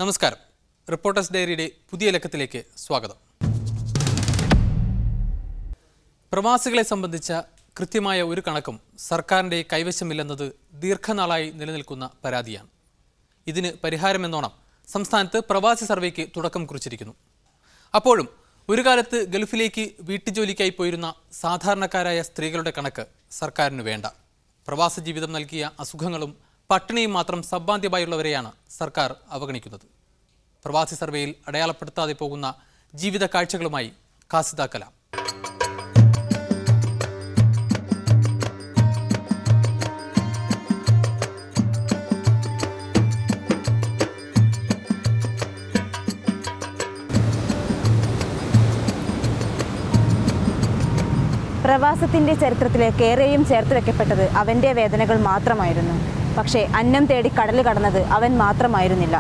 നമസ്കാരം. റിപ്പോർട്ടേഴ്സ് ഡയറിയുടെ പുതിയ ലക്കത്തിലേക്ക് സ്വാഗതം. പ്രവാസികളെ സംബന്ധിച്ച കൃത്യമായ ഒരു കണക്കും സർക്കാരിൻ്റെ കൈവശമില്ലെന്നത് ദീർഘനാളായി നിലനിൽക്കുന്ന പരാതിയാണ്. ഇതിന് പരിഹാരമെന്നോണം സംസ്ഥാനത്ത് പ്രവാസി സർവേക്ക് തുടക്കം കുറിച്ചിരിക്കുന്നു. അപ്പോഴും ഒരു കാലത്ത് ഗൾഫിലേക്ക് വീട്ടുജോലിക്കായി പോയിരുന്ന സാധാരണക്കാരായ സ്ത്രീകളുടെ കണക്ക് സർക്കാരിന് വേണ്ട. പ്രവാസ ജീവിതം നൽകിയ അസുഖങ്ങളും പട്ടിണിയും മാത്രം സമ്പാദ്യമായുള്ളവരെയാണ് സർക്കാർ അവഗണിക്കുന്നത്. പ്രവാസി സർവേയിൽ അടയാളപ്പെടുത്താതെ പോകുന്ന ജീവിത കാഴ്ചകളുമായി ഖാസിദ കലാം. പ്രവാസത്തിൻ്റെ ചരിത്രത്തിലേക്ക് ഏറെയും ചേർത്ത് വെക്കപ്പെട്ടത് അവൻ്റെ വേദനകൾ മാത്രമായിരുന്നു. പക്ഷേ അന്നം തേടി കടൽ കടന്നത് അവൻ മാത്രമായിരുന്നില്ല.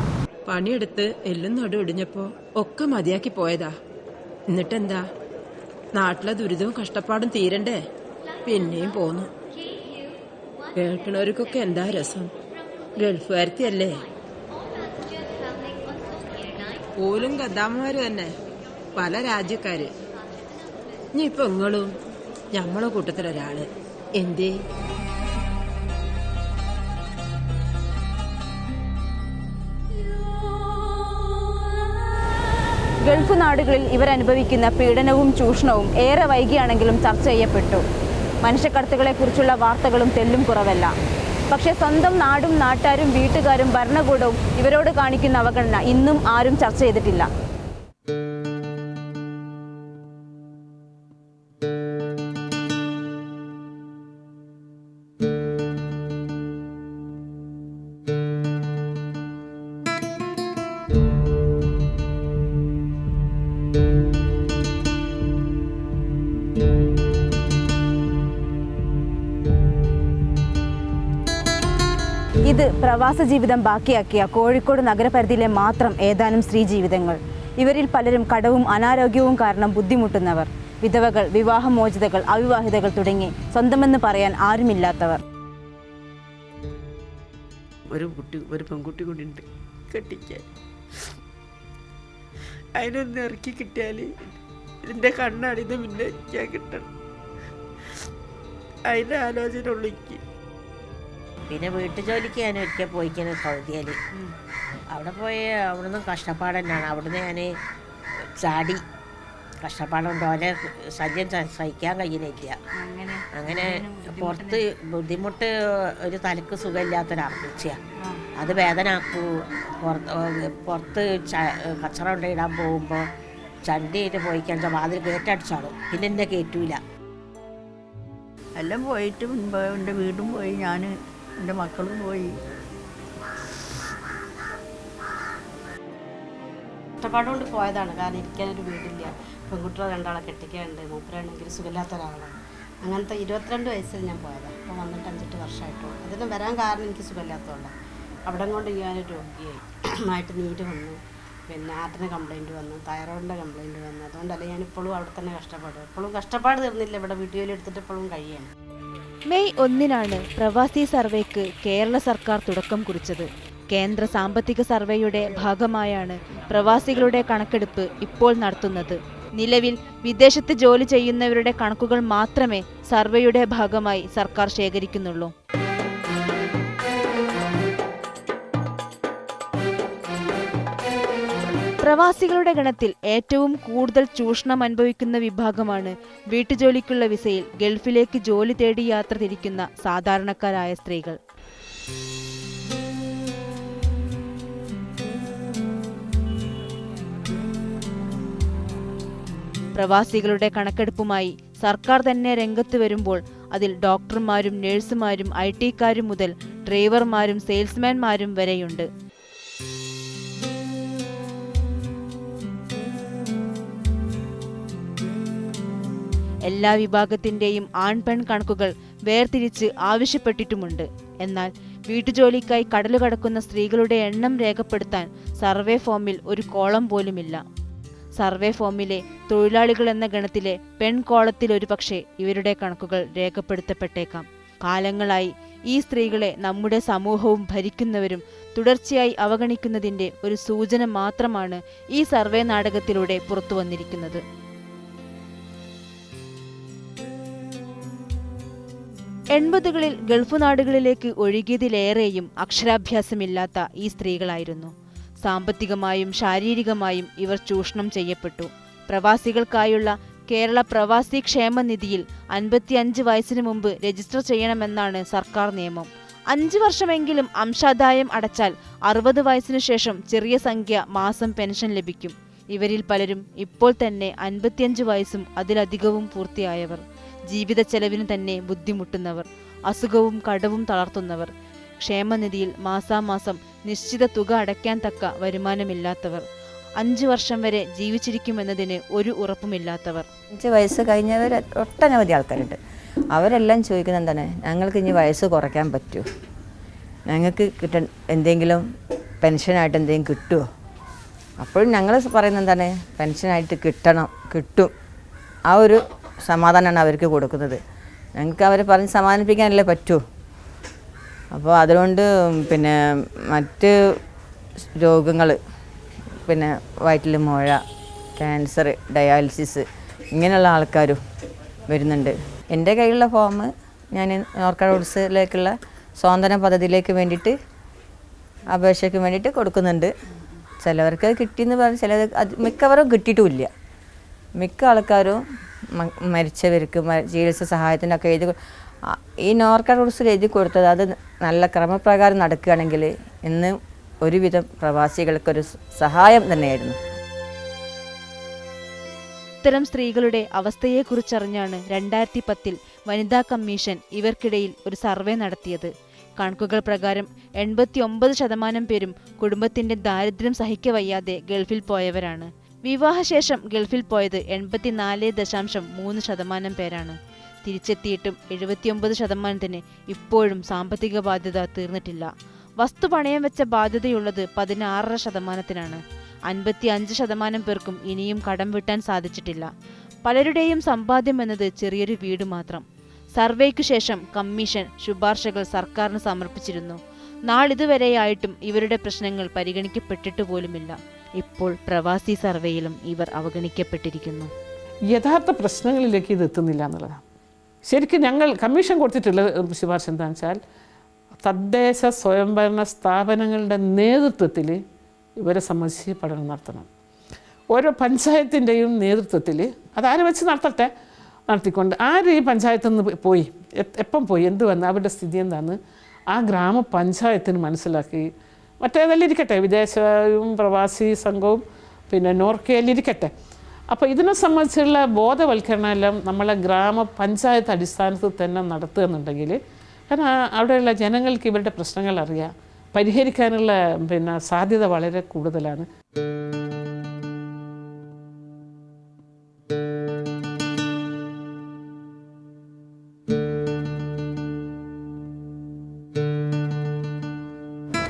പണിയെടുത്ത് എല്ലും നടു ഒടിഞ്ഞപ്പോ ഒക്കെ മതിയാക്കി പോയതാ. എന്നിട്ടെന്താ, നാട്ടിലെ ദുരിതവും കഷ്ടപ്പാടും തീരണ്ടേ? പിന്നെയും പോന്നു. കേൾക്കണവർക്കൊക്കെ എന്താ രസം, ഗൾഫുകാരത്തിയല്ലേ. പോലും ഗദ്ദാമ്മമാര് തന്നെ, പല രാജ്യക്കാര്. ഇനി ഇപ്പൊ നിങ്ങളും ഞമ്മളെ കൂട്ടത്തിലൊരാള്. എന്തേ? ഗൾഫ് നാടുകളിൽ ഇവർ അനുഭവിക്കുന്ന പീഡനവും ചൂഷണവും ഏറെ വൈകിയാണെങ്കിലും ചർച്ച ചെയ്യപ്പെട്ടു. മനുഷ്യക്കടത്തുകളെക്കുറിച്ചുള്ള വാർത്തകളും തെല്ലും കുറവല്ല. പക്ഷേ സ്വന്തം നാടും നാട്ടാരും വീട്ടുകാരും ഭരണകൂടവും ഇവരോട് കാണിക്കുന്ന അവഗണന ഇന്നും ആരും ചർച്ച ചെയ്തിട്ടില്ല. ഇത് പ്രവാസ ജീവിതം ബാക്കിയാക്കിയ കോഴിക്കോട് നഗരപരിധിയിലെ മാത്രം ഏതാനും സ്ത്രീ ജീവിതങ്ങൾ. ഇവരിൽ പലരും കടവും അനാരോഗ്യവും കാരണം ബുദ്ധിമുട്ടുന്നവർ, വിധവകൾ, വിവാഹമോചിതകൾ, അവിവാഹിതകൾ തുടങ്ങി സ്വന്തമെന്ന് പറയാൻ ആരുമില്ലാത്തവർ. ഒരു പെൺകുട്ടി കൂടി ഉണ്ട് കെട്ടിക്കാൻ. അതിനൊന്ന് ഇറക്കി കിട്ടിയാൽ എൻ്റെ കണ്ണടിന്ന് പിന്നെ ഞാൻ കിട്ടണം. അതിൻ്റെ ആലോചന ഉള്ളു എനിക്ക്. പിന്നെ വീട്ടുജോലിക്ക് ഞാൻ ഒരിക്കൽ പോയിക്കുന്നത് സൗദിയിൽ. അവിടെ പോയി അവിടുന്ന് കഷ്ടപ്പാട് തന്നെയാണ്. അവിടുന്ന് ഞാൻ ചാടി കഷ്ടപ്പാടുണ്ട്. ഓലെ ശല്യം സഹിക്കാൻ കഴിയുന്നില്ല. അങ്ങനെ പുറത്ത് ബുദ്ധിമുട്ട്, ഒരു തലക്ക് സുഖമില്ലാത്തൊരർപ്പിച്ചാണ്. അത് വേദനാക്കൂ. പുറത്ത് കച്ചറ കൊണ്ടിടാൻ പോകുമ്പോൾ ചണ്ടിയിട്ട് പോയിക്കാൻ വാതിൽ കയറ്റടിച്ചാളും. പിന്നെ എന്നെ കയറ്റൂല. എല്ലാം പോയിട്ട് മുൻപ് എൻ്റെ വീടും പോയി, ഞാൻ എൻ്റെ മക്കളും പോയി. കഷ്ടപ്പാടുകൊണ്ട് പോയതാണ്. കാരണം ഇരിക്കാനൊരു വീടില്ല, പെൺകുട്ടികളെ രണ്ടാളെ കെട്ടിക്കാനുണ്ട്, മൂപ്പരാണെങ്കിൽ സുഖമില്ലാത്ത ഒരാളാണ്. അങ്ങനത്തെ 22 വയസ്സിൽ ഞാൻ പോയതാണ്. അപ്പോൾ വന്നിട്ട് 5-8 വർഷമായിട്ടുള്ളൂ. അതിന് വരാൻ കാരണം എനിക്ക് സുഖമില്ലാത്തതുകൊണ്ടാണ്. അവിടെ കൊണ്ട് ഞാനൊരു രോഗിയായി, നന്നായിട്ട് നീര് വന്നു, പിന്നെ ഹാർട്ടിന് കംപ്ലയിൻറ്റ് വന്നു, തൈറോയിഡിൻ്റെ കംപ്ലയിൻറ്റ് വന്നു. അതുകൊണ്ടല്ലേ ഞാനിപ്പോഴും അവിടെ തന്നെ കഷ്ടപ്പെടും. എപ്പോഴും കഷ്ടപ്പാട് തീർന്നില്ല. ഇവിടെ വീട്ടുജോലി എടുത്തിട്ട് എപ്പോഴും കഴിയാണ്. മെയ് 1 പ്രവാസി സർവേക്ക് കേരള സർക്കാർ തുടക്കം കുറിച്ചത്. കേന്ദ്ര സാമ്പത്തിക സർവേയുടെ ഭാഗമായാണ് പ്രവാസികളുടെ കണക്കെടുപ്പ് ഇപ്പോൾ നടത്തുന്നത്. നിലവിൽ വിദേശത്ത് ജോലി ചെയ്യുന്നവരുടെ കണക്കുകൾ മാത്രമേ സർവേയുടെ ഭാഗമായി സർക്കാർ ശേഖരിക്കുന്നുള്ളൂ. പ്രവാസികളുടെ ഗണത്തിൽ ഏറ്റവും കൂടുതൽ ചൂഷണം അനുഭവിക്കുന്ന വിഭാഗമാണ് വീട്ടുജോലിക്കുള്ള വിസയിൽ ഗൾഫിലേക്ക് ജോലി തേടി യാത്ര തിരിക്കുന്ന സാധാരണക്കാരായ സ്ത്രീകൾ. പ്രവാസികളുടെ കണക്കെടുപ്പുമായി സർക്കാർ തന്നെ രംഗത്ത് വരുമ്പോൾ അതിൽ ഡോക്ടർമാരും നഴ്സുമാരും IT-ക്കാരും മുതൽ ഡ്രൈവർമാരും സെയിൽസ്മാൻമാരും വരെയുണ്ട്. എല്ലാ വിഭാഗത്തിൻ്റെയും ആൺപെൺ കണക്കുകൾ വേർതിരിച്ച് ആവശ്യപ്പെട്ടിട്ടുമുണ്ട്. എന്നാൽ വീട്ടുജോലിക്കായി കടലുകടക്കുന്ന സ്ത്രീകളുടെ എണ്ണം രേഖപ്പെടുത്താൻ സർവേ ഫോമിൽ ഒരു കോളം പോലുമില്ല. സർവേ ഫോമിലെ തൊഴിലാളികൾ എന്ന ഗണത്തിലെ പെൺകോളത്തിൽ ഒരുപക്ഷെ ഇവരുടെ കണക്കുകൾ രേഖപ്പെടുത്തപ്പെട്ടേക്കാം. കാലങ്ങളായി ഈ സ്ത്രീകളെ നമ്മുടെ സമൂഹവും ഭരിക്കുന്നവരും തുടർച്ചയായി അവഗണിക്കുന്നതിൻ്റെ ഒരു സൂചന മാത്രമാണ് ഈ സർവേ നാടകത്തിലൂടെ പുറത്തു വന്നിരിക്കുന്നത്. എൺപതുകളിൽ ഗൾഫ് നാടുകളിലേക്ക് ഒഴുകിയതിലേറെയും അക്ഷരാഭ്യാസമില്ലാത്ത ഈ സ്ത്രീകളായിരുന്നു. സാമ്പത്തികമായും ശാരീരികമായും ഇവർ ചൂഷണം ചെയ്യപ്പെട്ടു. പ്രവാസികൾക്കായുള്ള കേരള പ്രവാസി ക്ഷേമനിധിയിൽ 55 വയസ്സിന് മുമ്പ് രജിസ്റ്റർ ചെയ്യണമെന്നാണ് സർക്കാർ നിയമം. 5 വർഷമെങ്കിലും അംശാദായം അടച്ചാൽ 60 വയസ്സിനു ശേഷം ചെറിയ സംഖ്യ മാസം പെൻഷൻ ലഭിക്കും. ഇവരിൽ പലരും ഇപ്പോൾ തന്നെ 55 വയസ്സും അതിലധികവും പൂർത്തിയായവർ, ജീവിത ചെലവിന് തന്നെ ബുദ്ധിമുട്ടുന്നവർ, അസുഖവും കടവും തളർത്തുന്നവർ, ക്ഷേമനിധിയിൽ മാസാമാസം നിശ്ചിത തുക അടയ്ക്കാൻ തക്ക വരുമാനമില്ലാത്തവർ, 5 വർഷം വരെ ജീവിച്ചിരിക്കുമെന്നതിന് ഒരു ഉറപ്പുമില്ലാത്തവർ. 5 വയസ്സ് കഴിഞ്ഞവർ ഒട്ടനവധി ആൾക്കാരുണ്ട്. അവരെല്ലാം ചോദിക്കുന്നത് എന്താണ്, ഞങ്ങൾക്ക് ഇനി വയസ്സ് കുറയ്ക്കാൻ പറ്റുമോ, ഞങ്ങൾക്ക് എന്തെങ്കിലും പെൻഷനായിട്ട് എന്തെങ്കിലും കിട്ടുമോ? അപ്പോഴും ഞങ്ങൾ പറയുന്നത് എന്താണ്, പെൻഷനായിട്ട് കിട്ടും. ആ ഒരു സമാധാനമാണ് അവർക്ക് കൊടുക്കുന്നത്. ഞങ്ങൾക്ക് അവരെ പറഞ്ഞ് സമാധാനിപ്പിക്കാനല്ലേ പറ്റൂ. അപ്പോൾ അതുകൊണ്ട് പിന്നെ മറ്റ് രോഗങ്ങൾ, പിന്നെ വയറ്റിൽ മുഴ, ക്യാൻസർ, ഡയാലിസിസ് ഇങ്ങനെയുള്ള ആൾക്കാരും വരുന്നുണ്ട്. എൻ്റെ കയ്യിലുള്ള ഫോം ഞാൻ നോർക്ക റൂട്ട്സിലേക്കുള്ള സ്വാതന്ത്ര്യ പദ്ധതിയിലേക്ക് വേണ്ടിയിട്ട് അപേക്ഷയ്ക്ക് വേണ്ടിയിട്ട് കൊടുക്കുന്നുണ്ട്. ചിലവർക്ക് കിട്ടിയെന്ന് പറഞ്ഞ് ചിലത് മിക്കവരും കിട്ടിയിട്ടുമില്ല. മിക്ക ആൾക്കാരും മരിച്ചവർക്ക് ചികിത്സ സഹായത്തിനൊക്കെ ഈ നോർക്ക റൂട്ട്സിൽ എഴുതി കൊടുത്തത് അത് നല്ല ക്രമപ്രകാരം നടക്കുകയാണെങ്കിൽ ഇന്ന് ഒരുവിധം പ്രവാസികൾക്കൊരു സഹായം തന്നെയായിരുന്നു. ഇത്തരം സ്ത്രീകളുടെ അവസ്ഥയെക്കുറിച്ചറിഞ്ഞാണ് 2010 വനിതാ കമ്മീഷൻ ഇവർക്കിടയിൽ ഒരു സർവേ നടത്തിയത്. കണക്കുകൾ പ്രകാരം 89% പേരും കുടുംബത്തിന്റെ ദാരിദ്ര്യം സഹിക്കവയ്യാതെ ഗൾഫിൽ പോയവരാണ്. വിവാഹശേഷം ഗൾഫിൽ പോയത് 84.3% പേരാണ്. തിരിച്ചെത്തിയിട്ടും 79% ഇപ്പോഴും സാമ്പത്തിക ബാധ്യത തീർന്നിട്ടില്ല. വസ്തു പണയം വെച്ച ബാധ്യതയുള്ളത് 16%. 55% പേർക്കും ഇനിയും കടം വീട്ടാൻ സാധിച്ചിട്ടില്ല. പലരുടെയും സമ്പാദ്യം എന്നത് ചെറിയൊരു വീട് മാത്രം. സർവേക്കു ശേഷം കമ്മീഷൻ ശുപാർശകൾ സർക്കാരിന് സമർപ്പിച്ചിരുന്നു. നാളിതുവരെയായിട്ടും ഇവരുടെ പ്രശ്നങ്ങൾ പരിഗണിക്കപ്പെട്ടിട്ട് പോലുമില്ല. ഇപ്പോൾ പ്രവാസി സർവേയിലും ഇവർ അവഗണിക്കപ്പെട്ടിരിക്കുന്നു. യഥാർത്ഥ പ്രശ്നങ്ങളിലേക്ക് ഇത് എത്തുന്നില്ല എന്നുള്ളതാണ്. ശരിക്കും ഞങ്ങൾ കമ്മീഷൻ കൊടുത്തിട്ടുള്ള ശുപാർശ എന്താണെന്ന് വെച്ചാൽ, തദ്ദേശ സ്വയംഭരണ സ്ഥാപനങ്ങളുടെ നേതൃത്വത്തിൽ ഇവരെ സംബന്ധിച്ച് പഠനം നടത്തണം. ഓരോ പഞ്ചായത്തിൻ്റെയും നേതൃത്വത്തിൽ അതാരും വെച്ച് നടത്തിക്കൊണ്ട് ആര് ഈ പഞ്ചായത്തിൽ നിന്ന് പോയി, എപ്പം പോയി, എന്ത് വന്ന്, അവരുടെ സ്ഥിതി എന്താണെന്ന് ആ ഗ്രാമപഞ്ചായത്തിന് മനസ്സിലാക്കി, മറ്റേതെല്ലിരിക്കട്ടെ, വിദേശവും പ്രവാസി സംഘവും പിന്നെ നോർക്കയിലിരിക്കട്ടെ. അപ്പോൾ ഇതിനെ സംബന്ധിച്ചുള്ള ബോധവൽക്കരണം എല്ലാം നമ്മളെ ഗ്രാമപഞ്ചായത്ത് അടിസ്ഥാനത്തിൽ തന്നെ നടത്തുക എന്നുണ്ടെങ്കിൽ, കാരണം അവിടെയുള്ള ജനങ്ങൾക്ക് ഇവരുടെ പ്രശ്നങ്ങൾ അറിയാം, പരിഹരിക്കാനുള്ള പിന്നെ സാധ്യത വളരെ കൂടുതലാണ്.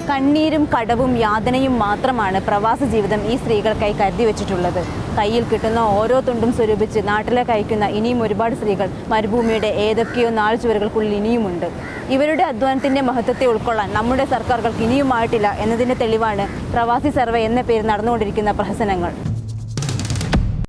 കണ്ണീരും കടവും യാതനയും മാത്രമാണ് പ്രവാസ ജീവിതം ഈ സ്ത്രീകൾക്കായി കരുതി വെച്ചിട്ടുള്ളത്. കയ്യിൽ കിട്ടുന്ന ഓരോ തുണ്ടും സ്വരൂപിച്ച് നാട്ടിലേക്ക് അയക്കുന്ന ഇനിയും ഒരുപാട് സ്ത്രീകൾ മരുഭൂമിയുടെ ഏതൊക്കെയോ 4 ചുവരുകൾക്കുള്ളിൽ ഇനിയുമുണ്ട്. ഇവരുടെ അധ്വാനത്തിൻ്റെ മഹത്വത്തെ ഉൾക്കൊള്ളാൻ നമ്മുടെ സർക്കാരുകൾക്ക് ഇനിയുമായിട്ടില്ല എന്നതിൻ്റെ തെളിവാണ് പ്രവാസി സർവേ എന്ന പേരിൽ നടന്നുകൊണ്ടിരിക്കുന്ന പ്രഹസനങ്ങൾ.